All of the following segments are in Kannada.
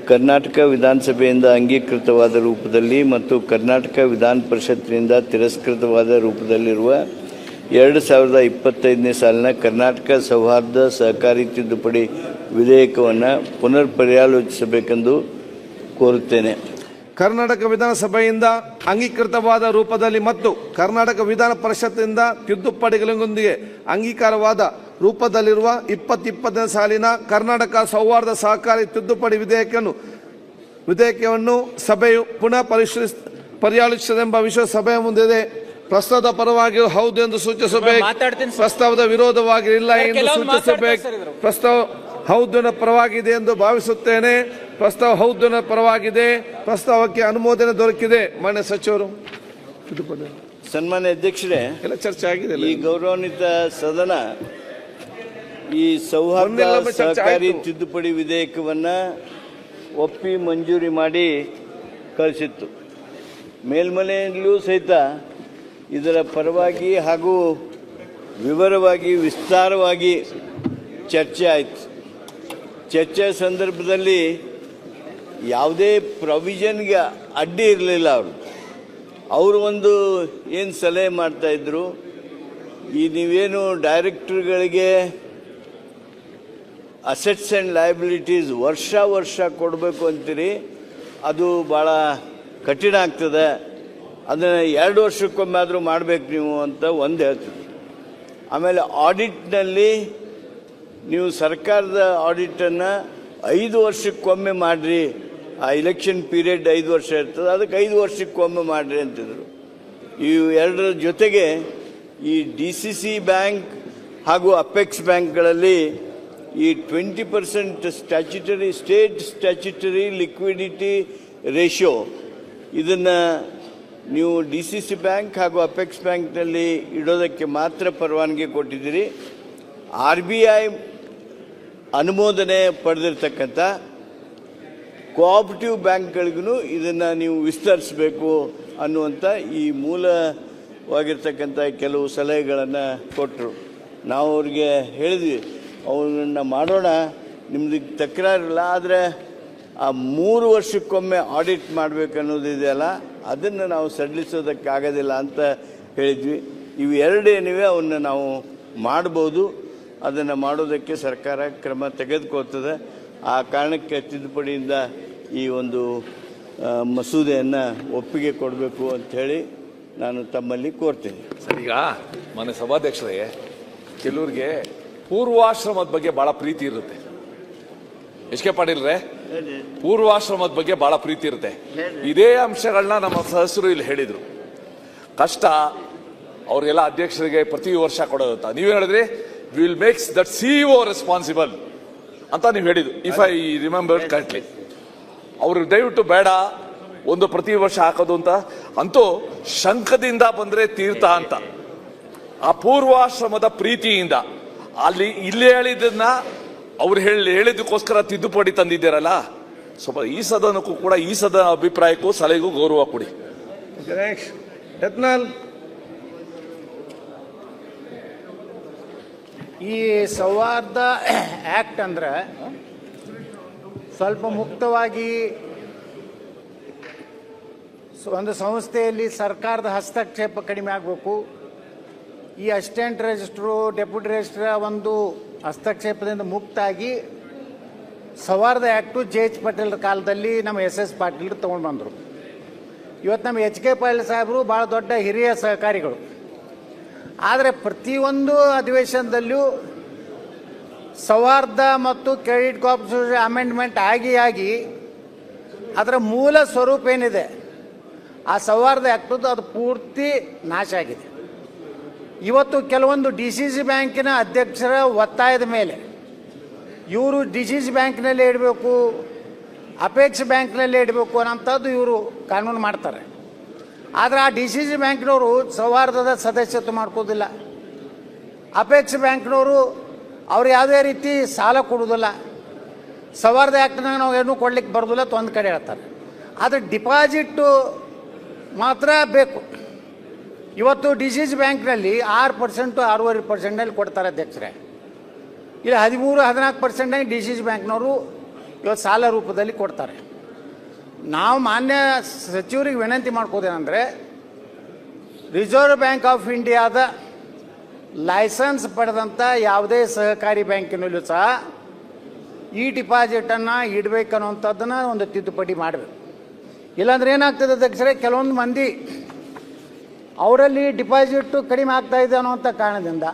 ಕರ್ನಾಟಕ ವಿಧಾನಸಭೆಯಿಂದ ಅಂಗೀಕೃತವಾದ ರೂಪದಲ್ಲಿ ಮತ್ತು ಕರ್ನಾಟಕ ವಿಧಾನ ಪರಿಷತ್ತಿನಿಂದ ತಿರಸ್ಕೃತವಾದ ರೂಪದಲ್ಲಿರುವ 2025ನೇ ಸಾಲಿನ ಕರ್ನಾಟಕ ಸೌಹಾರ್ದ ಸಹಕಾರಿ ತಿದ್ದುಪಡಿ ವಿಧೇಯಕವನ್ನು ಪುನರ್ ಪರ್ಯಾಲೋಚಿಸಬೇಕೆಂದು ಕೋರುತ್ತೇನೆ. ಕರ್ನಾಟಕ ವಿಧಾನಸಭೆಯಿಂದ ಅಂಗೀಕೃತವಾದ ರೂಪದಲ್ಲಿ ಮತ್ತು ಕರ್ನಾಟಕ ವಿಧಾನ ಪರಿಷತ್ತಿನಿಂದ ತಿದ್ದುಪಡಿಗಳೊಂದಿಗೆ ಅಂಗೀಕಾರವಾದ ರೂಪದಲ್ಲಿರುವ 2020ನೇ ಸಾಲಿನ ಕರ್ನಾಟಕ ಸೌಹಾರ್ದ ಸಹಕಾರಿ ತಿದ್ದುಪಡಿ ವಿಧೇಯಕವನ್ನು ಸಭೆಯು ಪುನಃ ಪರ್ಯಾಲೋಚಿಸದೆಂಬ ವಿಷಯ ಸಭೆಯ ಮುಂದಿದೆ. ಪ್ರಸ್ತಾವದ ಪರವಾಗಿ ಹೌದು ಎಂದು ಸೂಚಿಸಬೇಕು, ಪ್ರಸ್ತಾವದ ವಿರೋಧವಾಗಿ ಇಲ್ಲ ಎಂದು ಸೂಚಿಸಬೇಕು. ಪ್ರಸ್ತಾವ ಹೌದಿನ ಪರವಾಗಿದೆ ಎಂದು ಭಾವಿಸುತ್ತೇನೆ. ಪ್ರಸ್ತಾವ ಹೌದಿನ ಪರವಾಗಿದೆ. ಪ್ರಸ್ತಾವಕ್ಕೆ ಅನುಮೋದನೆ ದೊರಕಿದೆ. ಮಾನ್ಯ ಸಚಿವರು. ಸನ್ಮಾನ್ಯ ಅಧ್ಯಕ್ಷರೇ, ಎಲ್ಲ ಚರ್ಚೆ ಆಗಿದೆ. ಈ ಗೌರವಾನ್ವಿತ ಸದನ ಈ ಸೌಹಾರ್ದ ಸಹಕಾರಿ ತಿದ್ದುಪಡಿ ವಿಧೇಯಕವನ್ನು ಒಪ್ಪಿ ಮಂಜೂರಿ ಮಾಡಿ ಕಳಿಸಿತ್ತು. ಮೇಲ್ಮನೆಯಲ್ಲೂ ಸಹಿತ ಇದರ ಪರವಾಗಿ ಹಾಗೂ ವಿವರವಾಗಿ ವಿಸ್ತಾರವಾಗಿ ಚರ್ಚೆ ಆಯಿತು. ಚರ್ಚೆ ಸಂದರ್ಭದಲ್ಲಿ ಯಾವುದೇ ಪ್ರೊವಿಷನ್ಗೆ ಅಡ್ಡಿ ಇರಲಿಲ್ಲ. ಅವರು ಒಂದು ಏನು ಸಲಹೆ ಮಾಡ್ತಾಯಿದ್ರು, ಈ ನೀವೇನು ಡೈರೆಕ್ಟರ್ಗಳಿಗೆ ಅಸೆಟ್ಸ್ ಆ್ಯಂಡ್ ಲಯಬಿಲಿಟೀಸ್ ವರ್ಷ ಕೊಡಬೇಕು ಅಂತೀರಿ, ಅದು ಭಾಳ ಕಠಿಣ ಆಗ್ತದೆ, ಅದನ್ನು 2 ವರ್ಷಕ್ಕೊಮ್ಮೆ ಆದರೂ ಮಾಡಬೇಕು ನೀವು ಅಂತ ಒಂದು ಹೇಳ್ತೀವಿ. ಆಮೇಲೆ ಆಡಿಟ್ನಲ್ಲಿ ನೀವು ಸರ್ಕಾರದ ಆಡಿಟನ್ನು 5 ವರ್ಷಕ್ಕೊಮ್ಮೆ ಮಾಡಿರಿ, ಆ ಇಲೆಕ್ಷನ್ ಪೀರಿಯಡ್ 5 ವರ್ಷ ಇರ್ತದೆ, ಅದಕ್ಕೆ 5 ವರ್ಷಕ್ಕೊಮ್ಮೆ ಮಾಡಿರಿ ಅಂತಿದ್ರು. ಈ ಎರಡರ ಜೊತೆಗೆ ಈ DCC ಬ್ಯಾಂಕ್ ಹಾಗೂ ಅಪೆಕ್ಸ್ ಬ್ಯಾಂಕ್ಗಳಲ್ಲಿ ಈ 20% ಸ್ಟೇಟ್ ಸ್ಟ್ಯಾಚ್ಯುಟರಿ ಲಿಕ್ವಿಡಿಟಿ ರೇಷಿಯೋ, ಇದನ್ನು ನೀವು DCC ಬ್ಯಾಂಕ್ ಹಾಗೂ ಅಪೆಕ್ಸ್ ಬ್ಯಾಂಕ್ನಲ್ಲಿ ಇಡೋದಕ್ಕೆ ಮಾತ್ರ ಪರವಾನಗಿ ಕೊಟ್ಟಿದ್ದೀರಿ. RBI ಅನುಮೋದನೆ ಪಡೆದಿರ್ತಕ್ಕಂಥ ಕೋಆಪರೇಟಿವ್ ಬ್ಯಾಂಕ್ಗಳಿಗೂ ಇದನ್ನು ನೀವು ವಿಸ್ತರಿಸಬೇಕು ಅನ್ನುವಂಥ ಈ ಮೂಲವಾಗಿರ್ತಕ್ಕಂಥ ಕೆಲವು ಸಲಹೆಗಳನ್ನು ಕೊಟ್ಟರು. ನಾವು ಅವ್ರಿಗೆ ಹೇಳಿದ್ವಿ, ಅವನ್ನ ಮಾಡೋಣ, ನಿಮ್ಮದು ತಕರಾರಿಲ್ಲ, ಆದರೆ ಆ 3 ವರ್ಷಕ್ಕೊಮ್ಮೆ ಆಡಿಟ್ ಮಾಡಬೇಕನ್ನೋದಿದೆಯಲ್ಲ, ಅದನ್ನು ನಾವು ಸಡಿಲಿಸೋದಕ್ಕಾಗೋದಿಲ್ಲ ಅಂತ ಹೇಳಿದ್ವಿ. ಇವು ಎರಡೇನಿವೆ, ಅವನ್ನ ನಾವು ಮಾಡ್ಬೋದು. ಅದನ್ನು ಮಾಡೋದಕ್ಕೆ ಸರ್ಕಾರ ಕ್ರಮ ತೆಗೆದುಕೊಳ್ತದೆ. ಆ ಕಾರಣಕ್ಕೆ ತಿದ್ದುಪಡಿಯಿಂದ ಈ ಒಂದು ಮಸೂದೆಯನ್ನು ಒಪ್ಪಿಗೆ ಕೊಡಬೇಕು ಅಂಥೇಳಿ ನಾನು ತಮ್ಮಲ್ಲಿ ಕೋರ್ತೇನೆ. ಸರ್, ಈಗ ಮನೆ ಸಭಾಧ್ಯಕ್ಷರೇ, ಕೆಲವ್ರಿಗೆ ಪೂರ್ವಾಶ್ರಮದ ಬಗ್ಗೆ ಭಾಳ ಪ್ರೀತಿ ಇರುತ್ತೆ. ಎಚ್ ಕೆ ಪಾಟೀಲ್ರೇ, ಪೂರ್ವಾಶ್ರಮದ ಬಗ್ಗೆ ಭಾಳ ಪ್ರೀತಿ ಇರುತ್ತೆ. ಇದೇ ಅಂಶಗಳನ್ನ ನಮ್ಮ ಸದಸ್ಯರು ಇಲ್ಲಿ ಹೇಳಿದರು. ಕಷ್ಟ ಅವ್ರಿಗೆಲ್ಲ ಅಧ್ಯಕ್ಷರಿಗೆ ಪ್ರತಿ ವರ್ಷ ಕೊಡೋದಂತ ನೀವು ಹೇಳಿದ್ರಿ. Will makes that CEO responsible ಅಂತ ನೀವು ಹೇಳಿದ್ದು, ಇಫ್ ಐ ರಿಮೆಂಬರ್ ಕರೆಕ್ಟ್ಲಿ. ಅವರು ದಯವಿಟ್ಟು ಬೇಡ ಒಂದು ಪ್ರತಿ ವರ್ಷ ಹಾಕೋದು ಅಂತ. ಅಂತೂ ಶಂಖದಿಂದ ಬಂದರೆ ತೀರ್ಥ ಅಂತ, ಆ ಪೂರ್ವಾಶ್ರಮದ ಪ್ರೀತಿಯಿಂದ ಇಲ್ಲಿ ಹೇಳಿದ್ದನ್ನ ಅವ್ರು ಹೇಳಿದ್ದಕ್ಕೋಸ್ಕರ ತಿದ್ದುಪಡಿ ತಂದಿದ್ದಾರಲ್ಲ, ಸ್ವಲ್ಪ ಈ ಸದನಕ್ಕೂ ಕೂಡ ಈ ಸದನ ಅಭಿಪ್ರಾಯಕ್ಕೂ ಸಲಹೆಗೂ ಗೌರವ ಕೊಡಿ. ಈ ಸೌಹಾರ್ದ ಆ್ಯಕ್ಟ್ ಅಂದ್ರೆ ಸ್ವಲ್ಪ ಮುಕ್ತವಾಗಿ ಒಂದು ಸಂಸ್ಥೆಯಲ್ಲಿ ಸರ್ಕಾರದ ಹಸ್ತಕ್ಷೇಪ ಕಡಿಮೆ ಆಗಬೇಕು. ಈ ಅಸಿಸ್ಟೆಂಟ್ ರಿಜಿಸ್ಟ್ರು, ಡೆಪ್ಯೂಟಿ ರಿಜಿಸ್ಟ್ರ ಒಂದು ಹಸ್ತಕ್ಷೇಪದಿಂದ ಮುಕ್ತಾಗಿ ಸೌಹಾರ್ದ ಆ್ಯಕ್ಟು JH ಪಾಟೀಲ್ರ ಕಾಲದಲ್ಲಿ ನಮ್ಮ SS ಪಾಟೀಲ್ರು ತೊಗೊಂಡು ಬಂದರು. ಇವತ್ತು ನಮ್ಮ HK ಪಾಟೀಲ್ ಸಾಹೇಬರು ಭಾಳ ದೊಡ್ಡ ಹಿರಿಯ ಸಹಕಾರಿಗಳು. ಆದರೆ ಪ್ರತಿಯೊಂದು ಅಧಿವೇಶನದಲ್ಲೂ ಸೌಹಾರ್ದ ಮತ್ತು ಕ್ರೆಡಿಟ್ ಕೋಆಪರೇಟಿವ್ ಅಮೆಂಡ್ಮೆಂಟ್ ಆಗಿ ಅದರ ಮೂಲ ಸ್ವರೂಪ ಏನಿದೆ ಆ ಸೌಹಾರ್ದ ಆ್ಯಕ್ಟದ್ದು ಅದು ಪೂರ್ತಿ ನಾಶ ಆಗಿದೆ. ಇವತ್ತು ಕೆಲವೊಂದು DCC ಬ್ಯಾಂಕಿನ ಅಧ್ಯಕ್ಷರ ಒತ್ತಾಯದ ಮೇಲೆ ಇವರು DCC ಬ್ಯಾಂಕ್ನಲ್ಲೇ ಇಡಬೇಕು, ಅಪೆಕ್ಸ್ ಬ್ಯಾಂಕ್ನಲ್ಲೇ ಇಡಬೇಕು ಅನ್ನೋಂಥದ್ದು ಇವರು ಕಾನೂನು ಮಾಡ್ತಾರೆ. ಆದರೆ ಆ DCC ಬ್ಯಾಂಕ್ನವರು ಸೌಹಾರ್ದದ ಸದಸ್ಯತ್ವ ಮಾಡ್ಕೋದಿಲ್ಲ. ಅಪೆಕ್ಸ್ ಬ್ಯಾಂಕ್ನವರು ಅವ್ರು ಯಾವುದೇ ರೀತಿ ಸಾಲ ಕೊಡೋದಿಲ್ಲ. ಸೌಹಾರ್ದ ಆ್ಯಕ್ಟ್ನಾಗ ನಾವು ಏನೂ ಕೊಡ್ಲಿಕ್ಕೆ ಬರೋದಿಲ್ಲ ಅಂತ ಒಂದು ಕಡೆ ಹೇಳ್ತಾರೆ. ಆದರೆ ಡಿಪಾಸಿಟ್ಟು ಮಾತ್ರ ಬೇಕು. ಇವತ್ತು DCC ಬ್ಯಾಂಕ್ನಲ್ಲಿ 6% 6.5% ಕೊಡ್ತಾರೆ ಅಧ್ಯಕ್ಷರೇ. ಇಲ್ಲಿ 13-14% DCC ಬ್ಯಾಂಕ್ನವರು ಇವತ್ತು ಸಾಲ ರೂಪದಲ್ಲಿ ಕೊಡ್ತಾರೆ. ನಾವು ಮಾನ್ಯ ಸಚಿವರಿಗೆ ವಿನಂತಿ ಮಾಡ್ಕೋದೇನೆಂದರೆ, ರಿಸರ್ವ್ ಬ್ಯಾಂಕ್ ಆಫ್ ಇಂಡಿಯಾದ ಲೈಸೆನ್ಸ್ ಪಡೆದಂಥ ಯಾವುದೇ ಸಹಕಾರಿ ಬ್ಯಾಂಕಿನಲ್ಲೂ ಸಹ ಈ ಡಿಪಾಸಿಟನ್ನು ಇಡಬೇಕನ್ನುವಂಥದ್ದನ್ನು ಒಂದು ತಿದ್ದುಪಡಿ ಮಾಡಬೇಕು. ಇಲ್ಲಾಂದ್ರೆ ಏನಾಗ್ತದೆ ಅಧ್ಯಕ್ಷರೇ, ಕೆಲವೊಂದು ಮಂದಿ ಅವರಲ್ಲಿ ಡಿಪಾಸಿಟ್ಟು ಕಡಿಮೆ ಆಗ್ತಾ ಇದೆ ಅನ್ನುವಂಥ ಕಾರಣದಿಂದ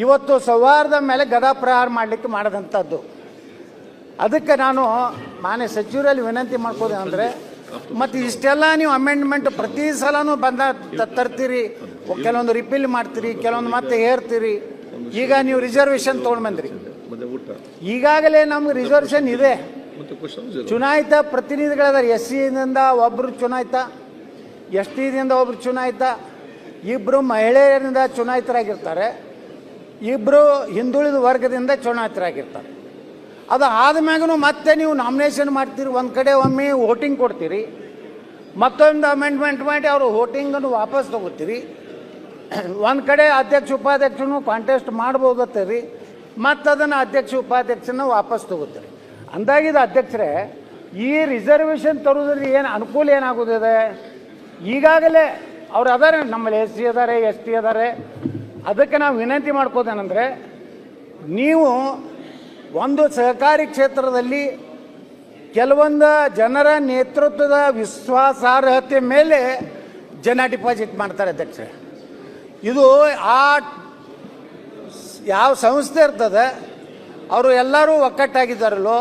ಇವತ್ತು ಸೌಹಾರ್ದ ಮೇಲೆ ಗದಾ ಪ್ರಹಾರ ಮಾಡಲಿಕ್ಕೆ ಮಾಡದಂಥದ್ದು. ಅದಕ್ಕೆ ನಾನು ಮಾನ್ಯ ಸಚಿವರಲ್ಲಿ ವಿನಂತಿ ಮಾಡ್ಕೋದೇನೆಂದರೆ, ಮತ್ತು ಇಷ್ಟೆಲ್ಲ ನೀವು ಅಮೆಂಡ್ಮೆಂಟ್ ಪ್ರತಿ ಸಲನೂ ತರ್ತೀರಿ, ಕೆಲವೊಂದು ರಿಪೀಲ್ ಮಾಡ್ತೀರಿ, ಕೆಲವೊಂದು ಮತ್ತೆ ಹೇರ್ತೀರಿ. ಈಗ ನೀವು ರಿಸರ್ವೇಷನ್ ತೊಗೊಂಡು ಬಂದ್ರಿ, ಈಗಾಗಲೇ ನಮ್ಗೆ ರಿಸರ್ವೇಷನ್ ಇದೆ. ಚುನಾಯಿತ ಪ್ರತಿನಿಧಿಗಳಿದ್ದಾರೆ, ಎಸ್ ಸಿಯಿಂದ ಒಬ್ಬರು ಚುನಾಯಿತ, ಎಸ್ ಟಿದಿಂದ ಒಬ್ಬರು ಚುನಾಯಿತ, ಇಬ್ಬರು ಮಹಿಳೆಯರಿಂದ ಚುನಾಯಿತರಾಗಿರ್ತಾರೆ, ಇಬ್ಬರು ಹಿಂದುಳಿದ ವರ್ಗದಿಂದ ಚುನಾಯಿತರಾಗಿರ್ತಾರೆ. ಅದು ಆದಮ್ಯಾಗೂ ಮತ್ತೆ ನೀವು ನಾಮಿನೇಷನ್ ಮಾಡ್ತೀರಿ, ಒಂದು ಕಡೆ ಒಮ್ಮೆ ವೋಟಿಂಗ್ ಕೊಡ್ತೀರಿ, ಮತ್ತೊಂದು ಅಮೆಂಡ್ಮೆಂಟ್ ಮಾಡಿ ಅವರು ವೋಟಿಂಗನ್ನು ವಾಪಸ್ ತಗೋತೀರಿ, ಒಂದು ಕಡೆ ಅಧ್ಯಕ್ಷ ಉಪಾಧ್ಯಕ್ಷನು ಕಾಂಟೆಸ್ಟ್ ಮಾಡ್ಬೋದತ್ತೀರಿ, ಮತ್ತು ಅದನ್ನು ಅಧ್ಯಕ್ಷ ಉಪಾಧ್ಯಕ್ಷನ ವಾಪಸ್ ತಗೋತೀರಿ. ಅಂದಾಗಿದ್ದ ಅಧ್ಯಕ್ಷರೇ, ಈ ರಿಸರ್ವೇಷನ್ ತರೋದ್ರಲ್ಲಿ ಏನು ಅನುಕೂಲ ಏನಾಗೋದಿದೆ, ಈಗಾಗಲೇ ಅವ್ರು ಅದಾರೆ, ನಮ್ಮಲ್ಲಿ ಎಸ್ ಸಿ ಅದಾರೆ, ಎಸ್ ಟಿ ಅದಾರೆ. ಅದಕ್ಕೆ ನಾವು ವಿನಂತಿ ಮಾಡ್ಕೋದೇನೆಂದರೆ, ನೀವು ಒಂದು ಸಹಕಾರಿ ಕ್ಷೇತ್ರದಲ್ಲಿ ಕೆಲವೊಂದು ಜನರ ನೇತೃತ್ವದ ವಿಶ್ವಾಸಾರ್ಹತೆ ಮೇಲೆ ಜನ ಡಿಪಾಸಿಟ್ ಮಾಡ್ತಾರೆ ಅಧ್ಯಕ್ಷರೇ. ಇದು ಆ ಯಾವ ಸಂಸ್ಥೆ ಇರ್ತದೆ, ಅವರು ಎಲ್ಲರೂ ಒಕ್ಕಟ್ಟಾಗಿದ್ದಾರಲ್ಲೋ,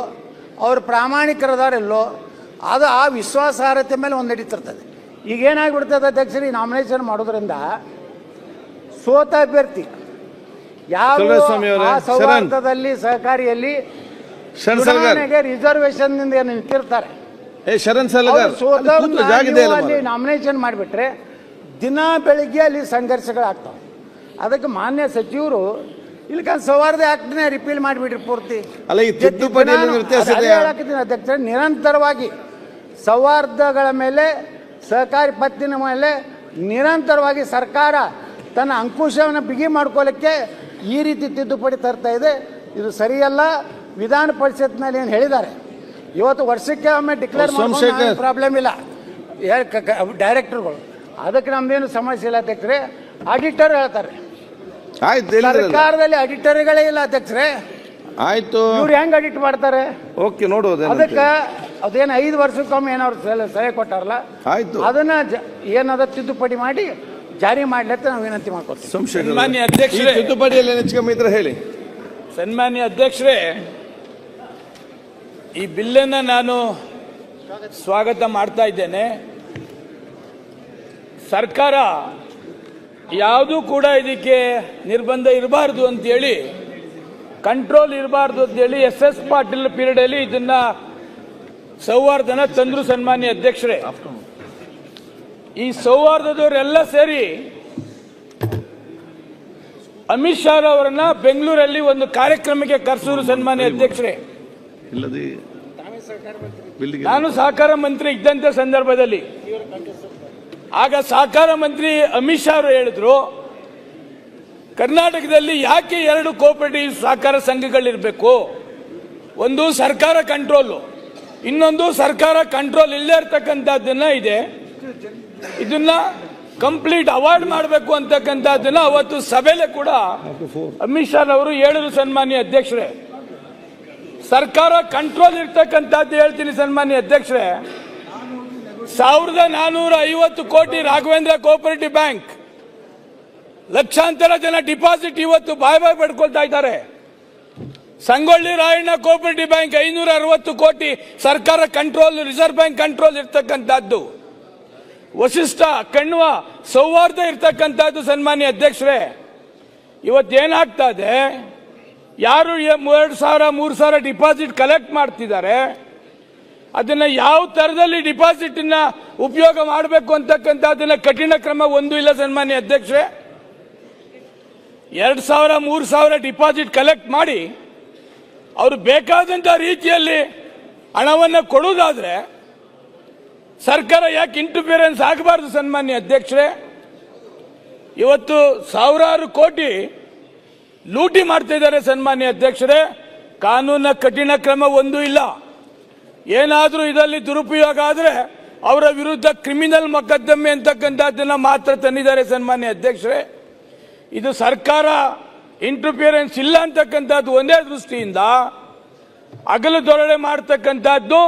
ಅವರು ಪ್ರಾಮಾಣಿಕರದಾರಲ್ಲೋ, ಅದು ಆ ವಿಶ್ವಾಸಾರ್ಹತೆ ಮೇಲೆ ಒಂದು ನಡೀತಿರ್ತದೆ. ಈಗೇನಾಗ್ಬಿಡ್ತದೆ ಅಧ್ಯಕ್ಷರು, ಈ ನಾಮಿನೇಷನ್ ಮಾಡೋದ್ರಿಂದ ಸೋತ ಅಭ್ಯರ್ಥಿ ಯಾವ ಸೌಹಾರ್ದದಲ್ಲಿ ಸಹಕಾರಿಯಲ್ಲಿ ಚುನಾವಣೆಗೆ ರಿಸರ್ವೇಷನ್ ನಿಂತಿರ್ತಾರೆ, ಅಲ್ಲಿ ನಾಮಿನೇಷನ್ ಮಾಡಿಬಿಟ್ರೆ ದಿನ ಬೆಳಿಗ್ಗೆ ಅಲ್ಲಿ ಸಂಘರ್ಷಗಳಾಗ್ತವೆ. ಅದಕ್ಕೆ ಮಾನ್ಯ ಸಚಿವರು ಇಲ್ಲಿ ಸೌಹಾರ್ದ ಆಕ್ಟ್ನೇ ರಿಪೀಲ್ ಮಾಡಿಬಿಟ್ರಿ ಪೂರ್ತಿ. ಅಧ್ಯಕ್ಷ, ನಿರಂತರವಾಗಿ ಸೌಹಾರ್ದಗಳ ಮೇಲೆ, ಸಹಕಾರಿ ಪತ್ತಿನ ಮೇಲೆ ನಿರಂತರವಾಗಿ ಸರ್ಕಾರ ತನ್ನ ಅಂಕುಶವನ್ನು ಬಿಗಿ ಮಾಡ್ಕೊಳ್ಳಿಕ್ಕೆ ಈ ರೀತಿ ತಿದ್ದುಪಡಿ ತರ್ತಾ ಇದೆ. ಇದು ಸರಿಯಲ್ಲ. ವಿಧಾನ ಪರಿಷತ್ನಲ್ಲಿ ಏನು ಹೇಳಿದ್ದಾರೆ, ಇವತ್ತು ವರ್ಷಕ್ಕೆ ಒಮ್ಮೆ ಡಿಕ್ಲೇರ್ ಮಾಡೋ ಪ್ರಾಬ್ಲಮ್ ಇಲ್ಲ ಡೈರೆಕ್ಟರ್ಗಳು, ಅದಕ್ಕೆ ನಮ್ದೇನು ಸಮಸ್ಯೆ ಇಲ್ಲ ಅಧ್ಯಕ್ಷರೇ. ಆಡಿಟರ್ ಹೇಳ್ತಾರೆ, ಸರ್ಕಾರದಲ್ಲಿ ಆಡಿಟರ್ಗಳೇ ಇಲ್ಲ ಅಧ್ಯಕ್ಷರೇ. ಆಯ್ತು, ಇವ್ರು ಹೆಂಗ್ ಆಡಿಟ್ ಮಾಡ್ತಾರೆ? ಓಕೆ, ನೋಡೋದು. ಅದಕ್ಕೆ ಅದೇನು 5 ವರ್ಷಕ್ಕೊಮ್ಮೆ ಏನವ್ರು ಸಲಹೆ ಕೊಟ್ಟಾರಲ್ಲ, ಆಯ್ತು, ಅದನ್ನ ಏನದ ತಿದ್ದುಪಡಿ ಮಾಡಿ ಜಾರಿ ಮಾಡ್ಲತ್ತ ನಾವು ವಿನಂತಿ ಮಾಡ್ಕೊತೀವಿ. ಸನ್ಮಾನ್ಯ ಅಧ್ಯಕ್ಷರೇ, ತಿದ್ದುಪಡಿಯಲ್ಲಿ ಹೆಚ್ಚು ಇದ್ರೆ ಹೇಳಿ. ಸನ್ಮಾನ್ಯ ಅಧ್ಯಕ್ಷರೇ, ಈ ಬಿಲ್ಲನ್ನು ನಾನು ಸ್ವಾಗತ ಮಾಡ್ತಾ ಇದ್ದೇನೆ. ಸರ್ಕಾರ ಯಾವುದೂ ಕೂಡ ಇದಕ್ಕೆ ನಿರ್ಬಂಧ ಇರಬಾರ್ದು ಅಂತೇಳಿ, ಕಂಟ್ರೋಲ್ ಇರಬಾರ್ದು ಅಂತೇಳಿ SS ಪಾಟೀಲ್ ಪೀರಿಯಡಲ್ಲಿ ಇದನ್ನ ಸೌಹಾರ್ದನ ತಂದ್ರು. ಸನ್ಮಾನ್ಯ ಅಧ್ಯಕ್ಷರೇ, ಈ ಸೌಹಾರ್ದದವರೆಲ್ಲ ಸೇರಿ ಅಮಿತ್ ಶಾ ಅವರನ್ನ ಬೆಂಗಳೂರಲ್ಲಿ ಒಂದು ಕಾರ್ಯಕ್ರಮಕ್ಕೆ ಕರೆಸಿದ್ರು. ಸನ್ಮಾನ್ಯ ಅಧ್ಯಕ್ಷರೇ, ನಾನು ಸಹಕಾರ ಮಂತ್ರಿ ಇದ್ದಂತ ಸಂದರ್ಭದಲ್ಲಿ ಆಗ ಸಹಕಾರ ಮಂತ್ರಿ ಅಮಿತ್ ಶಾ ಅವರು ಹೇಳಿದ್ರು, ಕರ್ನಾಟಕದಲ್ಲಿ ಯಾಕೆ 2 ಕೋಆಪರೇಟಿವ್ ಸಹಕಾರ ಸಂಘಗಳಿರಬೇಕು, ಒಂದು ಸರ್ಕಾರ ಕಂಟ್ರೋಲು, ಇನ್ನೊಂದು ಸರ್ಕಾರ ಕಂಟ್ರೋಲ್ ಇಲ್ಲದೆ ಇರ್ತಕ್ಕಂಥದ್ದನ್ನ ಇದೆ, ಇದನ್ನ ಕಂಪ್ಲೀಟ್ ಅವಾಯ್ಡ್ ಮಾಡಬೇಕು ಅಂತಕ್ಕಂಥದ್ದನ್ನ ಅವತ್ತು ಸಭೆಯಲ್ಲೇ ಕೂಡ ಅಮಿತ್ ಶಾ ಅವರು ಹೇಳಿದ್ರು. ಸನ್ಮಾನ್ಯ ಅಧ್ಯಕ್ಷರೇ, ಸರ್ಕಾರ ಕಂಟ್ರೋಲ್ ಇರ್ತಕ್ಕಂಥದ್ದು ಹೇಳ್ತೀನಿ ಸನ್ಮಾನ್ಯ ಅಧ್ಯಕ್ಷರೇ. 1450 ಕೋಟಿ ರಾಘವೇಂದ್ರ ಕೋಆಪರೇಟಿವ್ ಬ್ಯಾಂಕ್, ಲಕ್ಷಾಂತರ ಜನ ಡಿಪಾಸಿಟ್ ಇವತ್ತು ಬಾಯ್ ಪಡ್ಕೊಳ್ತಾ ಇದ್ದಾರೆ. ಸಂಗೊಳ್ಳಿ ರಾಯಣ್ಣ ಕೋಆಪರೇಟಿವ್ ಬ್ಯಾಂಕ್ 560 ಕೋಟಿ ಸರ್ಕಾರ ಕಂಟ್ರೋಲ್, ರಿಸರ್ವ್ ಬ್ಯಾಂಕ್ ಕಂಟ್ರೋಲ್ ಇರ್ತಕ್ಕಂಥದ್ದು. ವಶಿಷ್ಠ, ಕಣ್ವ ಸೌಹಾರ್ದ ಇರ್ತಕ್ಕಂಥದ್ದು. ಸನ್ಮಾನ್ಯ ಅಧ್ಯಕ್ಷರೇ, ಇವತ್ತೇನಾಗ್ತಾ ಇದೆ, ಯಾರು 2,000 3,000 ಡಿಪಾಸಿಟ್ ಕಲೆಕ್ಟ್ ಮಾಡ್ತಿದ್ದಾರೆ, ಅದನ್ನ ಯಾವ ತರದಲ್ಲಿ ಡಿಪಾಸಿಟ್ ಉಪಯೋಗ ಮಾಡಬೇಕು ಅಂತಕ್ಕಂಥದ್ದನ್ನ ಕಠಿಣ ಕ್ರಮ ಒಂದು ಇಲ್ಲ. ಸನ್ಮಾನ್ಯ ಅಧ್ಯಕ್ಷರೇ, 2,000 3,000 ಡಿಪಾಸಿಟ್ ಕಲೆಕ್ಟ್ ಮಾಡಿ ಅವರು ಬೇಕಾದಂತ ರೀತಿಯಲ್ಲಿ ಹಣವನ್ನು ಕೊಡುವುದಾದ್ರೆ ಸರ್ಕಾರ ಯಾಕೆ ಇಂಟರ್ಫಿಯರೆನ್ಸ್ ಆಗಬಾರದು? ಸನ್ಮಾನ್ಯ ಅಧ್ಯಕ್ಷರೇ, ಇವತ್ತು ಸಾವಿರಾರು ಕೋಟಿ ಲೂಟಿ ಮಾಡ್ತಾ ಇದ್ದಾರೆ. ಸನ್ಮಾನ್ಯ ಅಧ್ಯಕ್ಷರೇ, ಕಾನೂನಿನ ಕಠಿಣ ಕ್ರಮ ಒಂದೂ ಇಲ್ಲ. ಏನಾದರೂ ಇದರಲ್ಲಿ ದುರುಪಯೋಗ ಆದರೆ ಅವರ ವಿರುದ್ಧ ಕ್ರಿಮಿನಲ್ ಮೊಕದ್ದಮೆ ಅಂತಕ್ಕಂಥದ್ದನ್ನ ಮಾತ್ರ ತಂದಿದ್ದಾರೆ ಸನ್ಮಾನ್ಯ ಅಧ್ಯಕ್ಷರೇ. ಇದು ಸರ್ಕಾರ ಇಂಟರ್ಫಿಯರೆನ್ಸ್ ಇಲ್ಲ ಅಂತಕ್ಕಂಥದ್ದು ಒಂದೇ ದೃಷ್ಟಿಯಿಂದ ಹಗಲು ದೊರಳೆ ಮಾಡ್ತಕ್ಕಂಥದ್ದು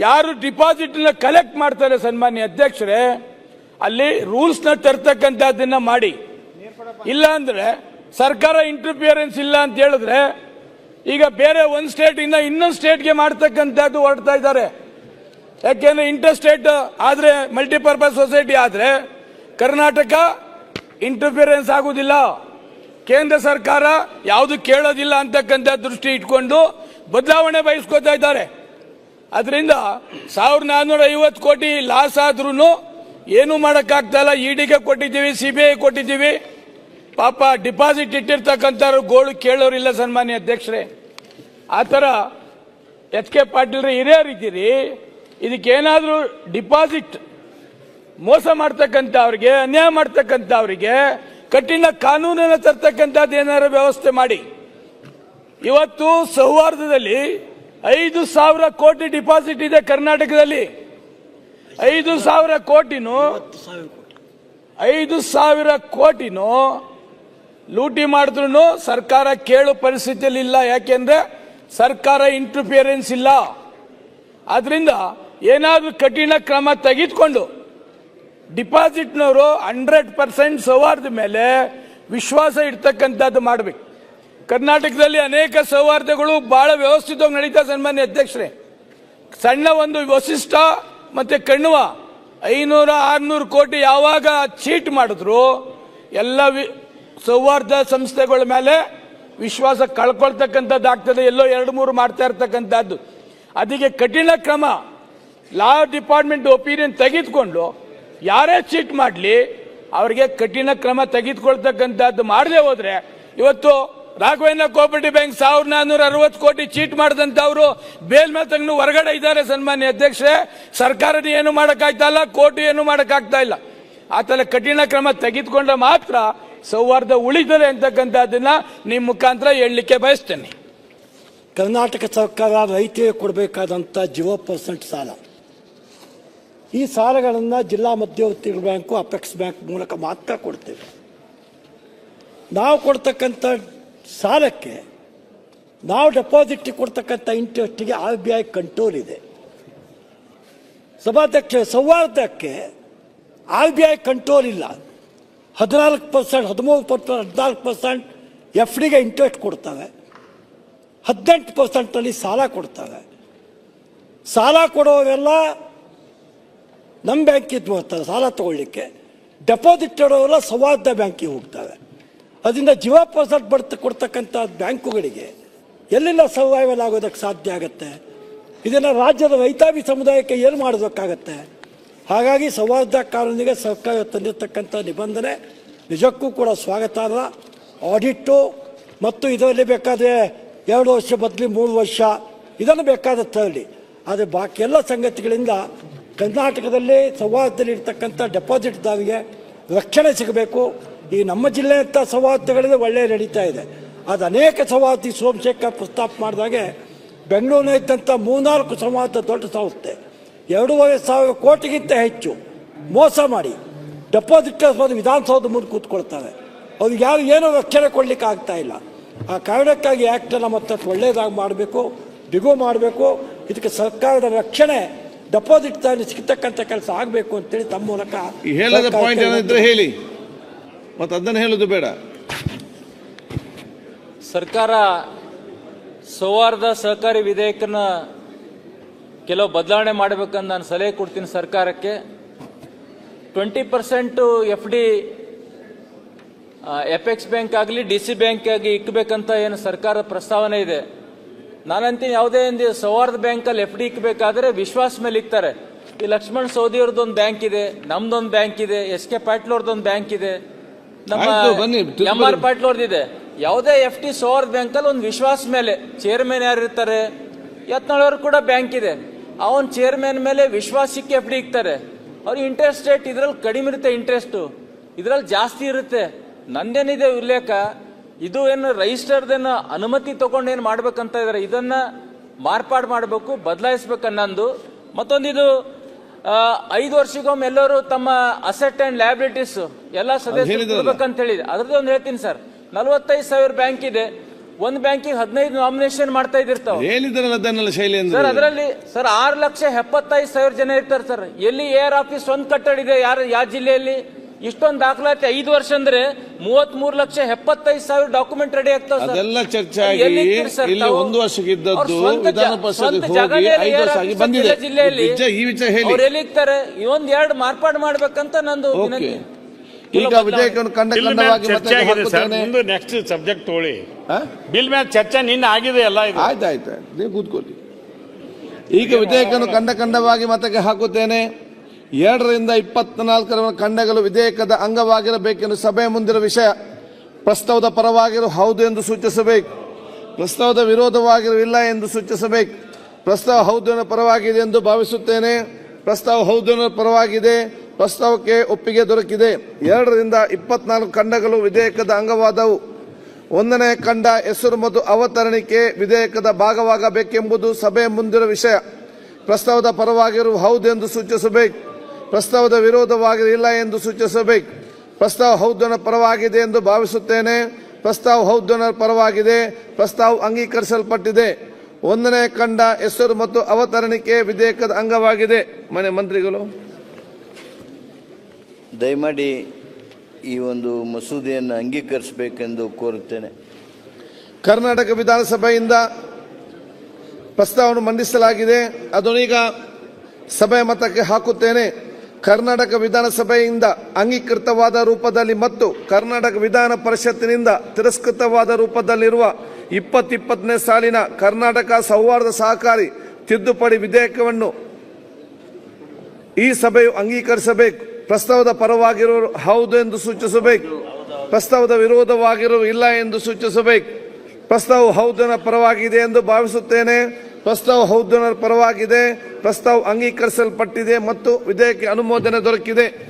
ಯಾರು ಡಿಪಾಸಿಟ್ನ ಕಲೆಕ್ಟ್ ಮಾಡ್ತಾರೆ ಸನ್ಮಾನ್ಯ ಅಧ್ಯಕ್ಷರೇ, ಅಲ್ಲಿ ರೂಲ್ಸ್ನ ತರ್ತಕ್ಕಂಥದ್ದನ್ನ ಮಾಡಿ. ಇಲ್ಲ ಅಂದ್ರೆ ಸರ್ಕಾರ ಇಂಟರ್ಫಿಯರೆನ್ಸ್ ಇಲ್ಲ ಅಂತ ಹೇಳಿದ್ರೆ ಈಗ ಬೇರೆ ಒಂದು ಸ್ಟೇಟ್ ಇಂದ ಇನ್ನೊಂದು ಸ್ಟೇಟ್ಗೆ ಮಾಡ್ತಕ್ಕಂಥದ್ದು ಹೊರಡ್ತಾ ಇದ್ದಾರೆ. ಯಾಕೆಂದ್ರೆ ಇಂಟರ್ ಸ್ಟೇಟ್ ಆದ್ರೆ ಮಲ್ಟಿಪರ್ಪಸ್ ಸೊಸೈಟಿ ಆದ್ರೆ ಕರ್ನಾಟಕ ಇಂಟರ್ಫಿಯರೆನ್ಸ್ ಆಗುವುದಿಲ್ಲ, ಕೇಂದ್ರ ಸರ್ಕಾರ ಯಾವುದು ಕೇಳೋದಿಲ್ಲ ಅಂತಕ್ಕಂಥ ದೃಷ್ಟಿ ಇಟ್ಕೊಂಡು ಬದಲಾವಣೆ ಬಯಸ್ಕೋತಾ ಇದ್ದಾರೆ. ಅದರಿಂದ 1450 ಕೋಟಿ ಲಾಸ್ ಆದ್ರೂ ಏನು ಮಾಡೋಕ್ಕಾಗ್ತಾ ಇಲ್ಲ. ಇಡಿಗೆ ಕೊಟ್ಟಿದ್ದೀವಿ, CBI ಕೊಟ್ಟಿದ್ದೀವಿ. ಪಾಪ ಡಿಪಾಸಿಟ್ ಇಟ್ಟಿರ್ತಕ್ಕಂಥವ್ರು ಗೋಳು ಕೇಳೋರಿಲ್ಲ ಸನ್ಮಾನ್ಯ ಅಧ್ಯಕ್ಷರೇ. ಆ ಥರ HK ಪಾಟೀಲ್ ಹಿರಿಯರಿದ್ದೀರಿ, ಇದಕ್ಕೇನಾದರೂ ಡಿಪಾಸಿಟ್ ಮೋಸ ಮಾಡ್ತಕ್ಕಂಥವ್ರಿಗೆ, ಅನ್ಯಾಯ ಮಾಡ್ತಕ್ಕಂಥವ್ರಿಗೆ ಕಠಿಣ ಕಾನೂನನ್ನು ತರ್ತಕ್ಕಂಥದ್ದು ಏನಾದ್ರು ವ್ಯವಸ್ಥೆ ಮಾಡಿ. ಇವತ್ತು ಸೌಹಾರ್ದದಲ್ಲಿ 5,000 ಕೋಟಿ ಡಿಪಾಸಿಟ್ ಇದೆ ಕರ್ನಾಟಕದಲ್ಲಿ. 5,000 ಕೋಟಿನೂ ಲೂಟಿ ಮಾಡಿದ್ರು ಸರ್ಕಾರ ಕೇಳೋ ಪರಿಸ್ಥಿತಿಯಲ್ಲಿ ಇಲ್ಲ. ಯಾಕೆಂದ್ರೆ ಸರ್ಕಾರ ಇಂಟರ್ಫಿಯರೆನ್ಸ್ ಇಲ್ಲ. ಆದ್ರಿಂದ ಏನಾದರೂ ಕಠಿಣ ಕ್ರಮ ತೆಗೆದುಕೊಂಡು ಡಿಪಾಸಿಟ್ನವರು 100% ಸೌಹಾರ್ದ ಮೇಲೆ ವಿಶ್ವಾಸ ಇಡ್ತಕ್ಕಂಥದ್ದು ಮಾಡಬೇಕು. ಕರ್ನಾಟಕದಲ್ಲಿ ಅನೇಕ ಸೌಹಾರ್ದಗಳು ಬಹಳ ವ್ಯವಸ್ಥಿತವಾಗಿ ನಡೀತಾ ಸನ್ಮಾನ್ಯ ಅಧ್ಯಕ್ಷರೇ. ಸಣ್ಣ ಒಂದು ವಸಿಷ್ಠ ಮತ್ತೆ ಕಣ್ವ 500-600 ಕೋಟಿ ಯಾವಾಗ ಚೀಟ್ ಮಾಡಿದ್ರು ಎಲ್ಲ ಸೌಹಾರ್ದ ಸಂಸ್ಥೆಗಳ ಮೇಲೆ ವಿಶ್ವಾಸ ಕಳ್ಕೊಳ್ತಕ್ಕಂಥದ್ದು ಆಗ್ತದೆ. ಎಲ್ಲೋ 2-3 ಮಾಡ್ತಾ ಇರ್ತಕ್ಕಂಥದ್ದು. ಅದಕ್ಕೆ ಕಠಿಣ ಕ್ರಮ ಲಾ ಡಿಪಾರ್ಟ್ಮೆಂಟ್ ಒಪಿನಿಯನ್ ತೆಗೆದುಕೊಂಡು ಯಾರೇ ಚೀಟ್ ಮಾಡಲಿ ಅವರಿಗೆ ಕಠಿಣ ಕ್ರಮ ತೆಗೆದುಕೊಳ್ತಕ್ಕಂಥದ್ದು ಮಾಡದೆ ಹೋದ್ರೆ ಇವತ್ತು ರಾಘವೇಂದ್ರ ಕೋಆಪರೇಟಿವ್ ಬ್ಯಾಂಕ್ 1460 ಕೋಟಿ ಚೀಟ್ ಮಾಡಿದಂತವರು ಬೇಲ್ ಮೇಲೆ ತಂದು ಹೊರಗಡೆ ಇದ್ದಾರೆ ಸನ್ಮಾನ್ಯ ಅಧ್ಯಕ್ಷರೇ. ಸರ್ಕಾರದ ಏನು ಮಾಡೋಕ್ಕಾಗ್ತಾ ಇಲ್ಲ, ಕೋರ್ಟ್ ಏನು ಮಾಡೋಕ್ಕಾಗ್ತಾ ಇಲ್ಲ. ಆತರ ಕಠಿಣ ಕ್ರಮ ತೆಗೆದುಕೊಂಡ್ರೆ ಮಾತ್ರ ಸೌಹಾರ್ದ ಉಳಿತದೆ ಅಂತಕ್ಕಂಥದ್ದನ್ನ ನಿಮ್ಮ ಮುಖಾಂತರ ಹೇಳಲಿಕ್ಕೆ ಬಯಸ್ತೇನೆ. ಕರ್ನಾಟಕ ಸರ್ಕಾರ ರೈತರಿಗೆ ಕೊಡಬೇಕಾದಂಥ 0% ಸಾಲ, ಈ ಸಾಲಗಳನ್ನು ಜಿಲ್ಲಾ ಮಧ್ಯವರ್ತಿಗಳ ಬ್ಯಾಂಕು, ಅಪೆಕ್ಸ್ ಬ್ಯಾಂಕ್ ಮೂಲಕ ಮಾತ್ರ ಕೊಡ್ತೇವೆ. ನಾವು ಕೊಡ್ತಕ್ಕಂಥ ಸಾಲಕ್ಕೆ, ನಾವು ಡೆಪಾಸಿಟ್ ಕೊಡ್ತಕ್ಕಂಥ ಇಂಟ್ರೆಸ್ಟ್ಗೆ RBI ಕಂಟ್ರೋಲ್ ಇದೆ. ಸಭಾಧ್ಯಕ್ಷ, ಸೌಹಾರ್ದಕ್ಕೆ RBI ಕಂಟ್ರೋಲ್ ಇಲ್ಲ. 14%, 13%, 14% FDಗೆ ಇಂಟ್ರೆಸ್ಟ್ ಕೊಡ್ತವೆ, 18% ಸಾಲ ಕೊಡ್ತವೆ. ಸಾಲ ಕೊಡೋರೆಲ್ಲ ನಮ್ಮ ಬ್ಯಾಂಕಿಗೆ ಬರ್ತಾರೆ ಸಾಲ ತಗೊಳ್ಳಿಕ್ಕೆ, ಡೆಪಾಸಿಟ್ ಇಡೋರೆಲ್ಲ ಸೌಹಾರ್ದ ಬ್ಯಾಂಕಿಗೆ ಹೋಗ್ತವೆ. ಅದರಿಂದ 0% ಕೊಡ್ತಕ್ಕಂಥ ಬ್ಯಾಂಕುಗಳಿಗೆ ಎಲ್ಲಿಂದ ಸರ್ವೈವಲ್ ಆಗೋದಕ್ಕೆ ಸಾಧ್ಯ ಆಗುತ್ತೆ? ಇದನ್ನು ರಾಜ್ಯದ ರೈತಾಪಿ ಸಮುದಾಯಕ್ಕೆ ಏನು ಮಾಡೋದಕ್ಕಾಗತ್ತೆ? ಹಾಗಾಗಿ ಸೌಹಾರ್ದ ಕಾನೂನಿಗೆ ಸರ್ಕಾರ ತಂದಿರತಕ್ಕಂಥ ನಿಬಂಧನೆ ನಿಜಕ್ಕೂ ಕೂಡ ಸ್ವಾಗತಾರ್ಹ. ಆಡಿಟ್ಟು ಮತ್ತು ಇದರಲ್ಲಿ ಬೇಕಾದರೆ 2 ವರ್ಷ ಬದಲಿ 3 ವರ್ಷ ಇದನ್ನು ಬೇಕಾದ ತರಲಿ. ಆದರೆ ಬಾಕಿ ಎಲ್ಲ ಸಂಗತಿಗಳಿಂದ ಕರ್ನಾಟಕದಲ್ಲಿ ಸೌಹಾರ್ದದಲ್ಲಿ ಇರ್ತಕ್ಕಂಥ ಡೆಪಾಸಿಟ್ದಾರಿಗೆ ರಕ್ಷಣೆ ಸಿಗಬೇಕು. ಈ ನಮ್ಮ ಜಿಲ್ಲೆಯಂಥ ಸೌಹಾರ್ದಗಳಲ್ಲಿ ಒಳ್ಳೆಯ ನಡೀತಾ ಇದೆ. ಅದು ಅನೇಕ ಸೌಹಾರ್ದ ಸೋಮಶೇಖರ್ ಪ್ರಸ್ತಾಪ ಮಾಡಿದಾಗೆ ಬೆಂಗಳೂರಿನ ಇದ್ದಂಥ 3-4 ಸೌಹಾರ್ದ ದೊಡ್ಡ ಸಂಸ್ಥೆ 2,500 ಕೋಟಿಗಿಂತ ಹೆಚ್ಚು ಮೋಸ ಮಾಡಿ ಡೆಪಾಸಿಟರ್ಸ್ ಬಂದು ವಿಧಾನಸೌಧ ಮುಂದೆ ಕೂತ್ಕೊಳ್ತಾರೆ. ಅವ್ರಿಗೆ ಯಾರು ಏನೂ ರಕ್ಷಣೆ ಕೊಡಲಿಕ್ಕೆ ಆಗ್ತಾ ಇಲ್ಲ. ಆ ಕಾರಣಕ್ಕಾಗಿ ಆ್ಯಕ್ಟನ್ನು ಮತ್ತಷ್ಟು ಒಳ್ಳೆಯದಾಗಿ ಮಾಡಬೇಕು, ಬಿಗು ಮಾಡಬೇಕು. ಇದಕ್ಕೆ ಸರ್ಕಾರದ ರಕ್ಷಣೆ ಡೆಪಾಸಿಟ್ ಸಿಗ್ತಕ್ಕಂಥ ಕೆಲಸ ಆಗಬೇಕು ಅಂತೇಳಿ ತಮ್ಮ ಮೂಲಕ ಹೇಳದ ಪಾಯಿಂಟ್ ಏನಿದ್ರೆ ಹೇಳಿ, ಮತ್ತು ಅದನ್ನು ಹೇಳೋದು ಬೇಡ. ಸರ್ಕಾರ ಸೌಹಾರ್ದ ಸಹಕಾರಿ ವಿಧೇಯಕನ ಕೆಲವು ಬದಲಾವಣೆ ಮಾಡಬೇಕಂತ ನಾನು ಸಲಹೆ ಕೊಡ್ತೀನಿ ಸರ್ಕಾರಕ್ಕೆ. 20% FD ಎಪೆಕ್ಸ್ ಬ್ಯಾಂಕ್ ಆಗಲಿ DC ಬ್ಯಾಂಕ್ ಆಗಿ ಇಕ್ಕಬೇಕಂತ ಏನು ಸರ್ಕಾರ ಪ್ರಸ್ತಾವನೆ ಇದೆ. ನಾನಂತೀನಿ ಯಾವುದೇ ಒಂದು ಸೌಹಾರ್ದ ಬ್ಯಾಂಕಲ್ಲಿ FD ಇಕ್ಕಬೇಕಾದ್ರೆ ವಿಶ್ವಾಸ ಮೇಲೆ ಇಕ್ತಾರೆ. ಈ ಲಕ್ಷ್ಮಣ್ ಸವದಿ ಅವ್ರದ್ದೊಂದು ಬ್ಯಾಂಕ್ ಇದೆ, ನಮ್ದೊಂದು ಬ್ಯಾಂಕ್ ಇದೆ, SK ಪಾಟೀಲ್ ಅವ್ರದ್ದೊಂದು ಬ್ಯಾಂಕ್ ಇದೆ, ನಮ್ಮ MR ಪಾಟೀಲ್ ಅವ್ರದ್ದಿದೆ. ಯಾವುದೇ FD ಸೌಹಾರ್ದ ಬ್ಯಾಂಕಲ್ಲಿ ಒಂದು ವಿಶ್ವಾಸ ಮೇಲೆ ಚೇರ್ಮನ್ ಯಾರು ಇರ್ತಾರೆ, ಯತ್ನಾಳ್ ಕೂಡ ಬ್ಯಾಂಕ್ ಇದೆ, ಅವನ್ ಚೇರ್ಮನ್ ಮೇಲೆ ವಿಶ್ವಾಸಕ್ಕೆ FD ಇಕ್ತಾರೆ. ಅವ್ರಿಗೆ ಇಂಟ್ರೆಸ್ಟ್ ರೇಟ್ ಇದ್ರಲ್ಲಿ ಕಡಿಮೆ ಇರುತ್ತೆ, ಇಂಟ್ರೆಸ್ಟು ಇದ್ರಲ್ಲಿ ಜಾಸ್ತಿ ಇರುತ್ತೆ. ನಂದೇನಿದೆ ಉಲ್ಲೇಖ, ಇದು ಏನು ರಿಜಿಸ್ಟರ್ದೇನು ಅನುಮತಿ ತಗೊಂಡು ಏನು ಮಾಡ್ಬೇಕಂತ ಇದಾರೆ, ಇದನ್ನ ಮಾರ್ಪಾಡು ಮಾಡಬೇಕು, ಬದಲಾಯಿಸ್ಬೇಕನ್ನೊಂದು. ಮತ್ತೊಂದು ಇದು 5 ವರ್ಷಕ್ಕೊಮ್ಮೆ ಎಲ್ಲರೂ ತಮ್ಮ ಅಸೆಟ್ ಅಂಡ್ ಲಯಬಿಲಿಟೀಸ್ ಎಲ್ಲ ಸದಸ್ಯರು ಕೊಡ್ಬೇಕಂತ ಹೇಳಿದೆ. ಅದ್ರದ್ದು ಒಂದು ಹೇಳ್ತೀನಿ ಸರ್, 45,000 ಬ್ಯಾಂಕ್ ಇದೆ, ಒಂದು ಬ್ಯಾಂಕಿಗೆ 15 ನಾಮಿನೇಷನ್ ಮಾಡ್ತಾ ಇದಿರ್ತಾವ ಸರ್. ಅದರಲ್ಲಿ ಸರ್ 6,75,000 ಜನ ಇರ್ತಾರೆ ಸರ್. ಎಲ್ಲಿ AR ಆಫೀಸ್ ಒಂದು ಕಟ್ಟಡ ಇದೆ ಯಾವ ಜಿಲ್ಲೆಯಲ್ಲಿ? ಇಷ್ಟೊಂದು ದಾಖಲಾತಿ 5 ವರ್ಷ ಅಂದ್ರೆ 33,75,000 ಡಾಕ್ಯುಮೆಂಟ್ ರೆಡಿ ಆಗ್ತಾವ ಸರ್. ಅದೆಲ್ಲ ಚರ್ಚೆ ಆಗಿ ಇಲ್ಲಿ 1 ವರ್ಷಕ್ಕೆ ಇದ್ದದ್ದು ವಿಧಾನ ಪರಿಷತ್ ಹೋಗಿ 5 ವರ್ಷ ಆಗಿ ಬಂದಿದೆ. ಈ ವಿಚಾರ ಹೇಳಿ ಅವ್ರು ಎಲ್ಲಿರ್ತಾರೆ, ಒಂದ್ ಮಾರ್ಪಾಡು ಮಾಡ್ಬೇಕಂತ ನಂದು ವಿನಂತಿ. ಈಗ ವಿಧೇಯಕವನ್ನು ಖಂಡವಾಗಿ ಮುಂದೆ ನೆಕ್ಸ್ಟ್ ಸಬ್ಜೆಕ್ಟ್ ತಗೊಳ್ಳಿ. ಬಿಲ್ ಮೇಲೆ ಚರ್ಚೆ ನಿನ್ನೆ ಆಗಿದೆ ಎಲ್ಲ. ಆಯ್ತಾಯ್ತು, ನೀವು ಕೂತ್ಕೊಳ್ಳಿ. ಈಗ ವಿಧೇಯಕವನ್ನು ಖಂಡವಾಗಿ ಮತಕ್ಕೆ ಹಾಕುತ್ತೇನೆ. 2ರಿಂದ 24 ಖಂಡಗಳು ವಿಧೇಯಕದ ಅಂಗವಾಗಿರಬೇಕೆಂದು ಸಭೆಯ ಮುಂದಿರುವ ವಿಷಯ. ಪ್ರಸ್ತಾವದ ಪರವಾಗಿರು ಹೌದು ಎಂದು ಸೂಚಿಸಬೇಕು, ಪ್ರಸ್ತಾವದ ವಿರೋಧವಾಗಿರು ಇಲ್ಲ ಎಂದು ಸೂಚಿಸಬೇಕು. ಪ್ರಸ್ತಾವ ಹೌದು ಪರವಾಗಿದೆ ಎಂದು ಭಾವಿಸುತ್ತೇನೆ. ಪ್ರಸ್ತಾವ ಹೌದು ಪರವಾಗಿದೆ. ಪ್ರಸ್ತಾವಕ್ಕೆ ಒಪ್ಪಿಗೆ ದೊರಕಿದೆ. 2ರಿಂದ 24 ಖಂಡಗಳು ವಿಧೇಯಕದ ಅಂಗವಾದವು. 1ನೇ ಖಂಡ ಹೆಸರು ಮತ್ತು ಅವತರಣಿಕೆ ವಿಧೇಯಕದ ಭಾಗವಾಗಬೇಕೆಂಬುದು ಸಭೆಯ ಮುಂದಿರುವ ವಿಷಯ. ಪ್ರಸ್ತಾವದ ಪರವಾಗಿರು ಹೌದು ಎಂದು ಸೂಚಿಸಬೇಕು, ಪ್ರಸ್ತಾವದ ವಿರೋಧವಾಗಿರು ಇಲ್ಲ ಎಂದು ಸೂಚಿಸಬೇಕು. ಪ್ರಸ್ತಾವ ಹೌದು ಪರವಾಗಿದೆ ಎಂದು ಭಾವಿಸುತ್ತೇನೆ. ಪ್ರಸ್ತಾವ ಹೌದು ಪರವಾಗಿದೆ. ಪ್ರಸ್ತಾವ ಅಂಗೀಕರಿಸಲ್ಪಟ್ಟಿದೆ. 1ನೇ ಖಂಡ ಹೆಸರು ಮತ್ತು ಅವತರಣಿಕೆ ವಿಧೇಯಕದ ಅಂಗವಾಗಿದೆ. ಮನೆ ಮಂತ್ರಿಗಳು ದಯಮಾಡಿ ಈ ಒಂದು ಮಸೂದೆಯನ್ನು ಅಂಗೀಕರಿಸಬೇಕೆಂದು ಕೋರುತ್ತೇನೆ. ಕರ್ನಾಟಕ ವಿಧಾನಸಭೆಯಿಂದ ಪ್ರಸ್ತಾವವನ್ನು ಮಂಡಿಸಲಾಗಿದೆ. ಅದನ್ನೀಗ ಸಭೆಯ ಮತಕ್ಕೆ ಹಾಕುತ್ತೇನೆ. ಕರ್ನಾಟಕ ವಿಧಾನಸಭೆಯಿಂದ ಅಂಗೀಕೃತವಾದ ರೂಪದಲ್ಲಿ ಮತ್ತು ಕರ್ನಾಟಕ ವಿಧಾನ ಪರಿಷತ್ತಿನಿಂದ ತಿರಸ್ಕೃತವಾದ ರೂಪದಲ್ಲಿರುವ 2020ನೇ ಸಾಲಿನ ಕರ್ನಾಟಕ ಸೌಹಾರ್ದ ಸಹಕಾರಿ ತಿದ್ದುಪಡಿ ವಿಧೇಯಕವನ್ನು ಈ ಸಭೆಯು ಅಂಗೀಕರಿಸಬೇಕು. ಪ್ರಸ್ತಾವದ ಪರವಾಗಿರುವ ಹೌದು ಎಂದು ಸೂಚಿಸಬೇಕು, ಪ್ರಸ್ತಾವದ ವಿರೋಧವಾಗಿರುವ ಇಲ್ಲ ಎಂದು ಸೂಚಿಸಬೇಕು. ಪ್ರಸ್ತಾವ ಹೌದನ ಪರವಾಗಿದೆ ಎಂದು ಭಾವಿಸುತ್ತೇನೆ. ಪ್ರಸ್ತಾವ ಹೌದನ ಪರವಾಗಿದೆ. ಪ್ರಸ್ತಾವ ಅಂಗೀಕರಿಸಲ್ಪಟ್ಟಿದೆ ಮತ್ತು ವಿಧೇಯಕ ಅನುಮೋದನೆ ದೊರಕಿದೆ.